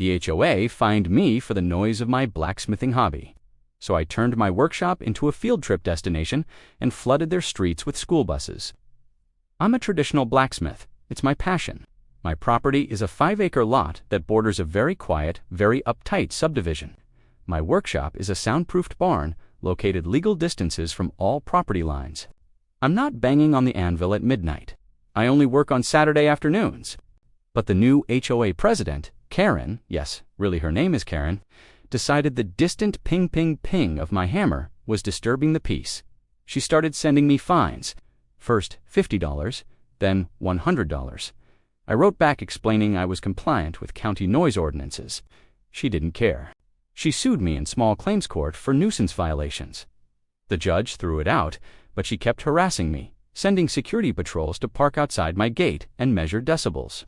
The HOA fined me for the noise of my blacksmithing hobby. So I turned my workshop into a field trip destination and flooded their streets with school buses. I'm a traditional blacksmith. It's my passion. My property is a 5-acre lot that borders a very quiet, very uptight subdivision. My workshop is a soundproofed barn located legal distances from all property lines. I'm not banging on the anvil at midnight. I only work on Saturday afternoons. But the new HOA president, Karen, yes, really her name is Karen, decided the distant ping ping ping of my hammer was disturbing the peace. She started sending me fines. First $50, then $100. I wrote back explaining I was compliant with county noise ordinances. She didn't care. She sued me in small claims court for nuisance violations. The judge threw it out, but she kept harassing me, sending security patrols to park outside my gate and measure decibels.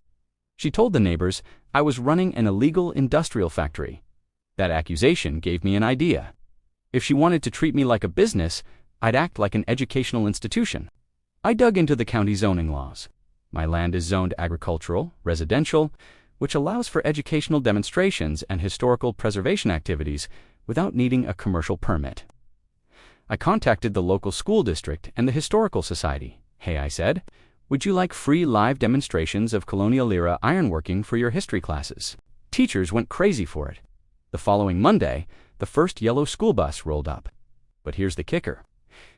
She told the neighbors I was running an illegal industrial factory. That accusation gave me an idea. If she wanted to treat me like a business, I'd act like an educational institution. I dug into the county zoning laws. My land is zoned agricultural, residential, which allows for educational demonstrations and historical preservation activities without needing a commercial permit. I contacted the local school district and the historical society. Hey, I said, would you like free live demonstrations of colonial-era ironworking for your history classes? Teachers went crazy for it. The following Monday, the first yellow school bus rolled up. But here's the kicker.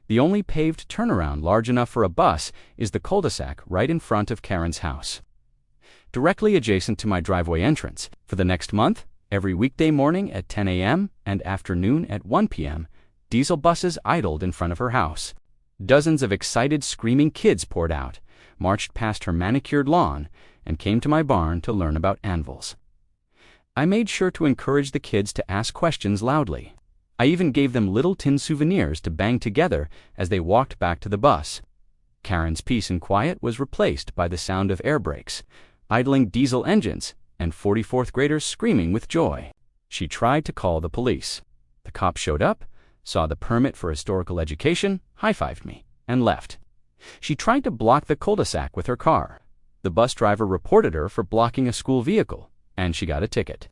The only paved turnaround large enough for a bus is the cul-de-sac right in front of Karen's house. Directly adjacent to my driveway entrance, for the next month, every weekday morning at 10 a.m. and afternoon at 1 p.m., diesel buses idled in front of her house. Dozens of excited, screaming kids poured out, marched past her manicured lawn, and came to my barn to learn about anvils. I made sure to encourage the kids to ask questions loudly. I even gave them little tin souvenirs to bang together as they walked back to the bus. Karen's peace and quiet was replaced by the sound of air brakes, idling diesel engines, and 44th graders screaming with joy. She tried to call the police. The cop showed up, saw the permit for historical education, high-fived me, and left. She tried to block the cul-de-sac with her car. The bus driver reported her for blocking a school vehicle, and she got a ticket.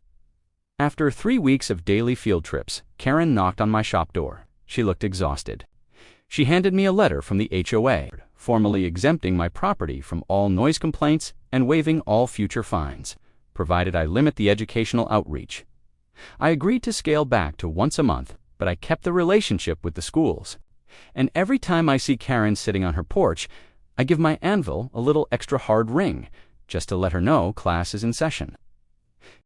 After 3 weeks of daily field trips, Karen knocked on my shop door. She looked exhausted. She handed me a letter from the HOA, formally exempting my property from all noise complaints and waiving all future fines, provided I limit the educational outreach. I agreed to scale back to once a month, but I kept the relationship with the schools. And every time I see Karen sitting on her porch, I give my anvil a little extra hard ring, just to let her know class is in session.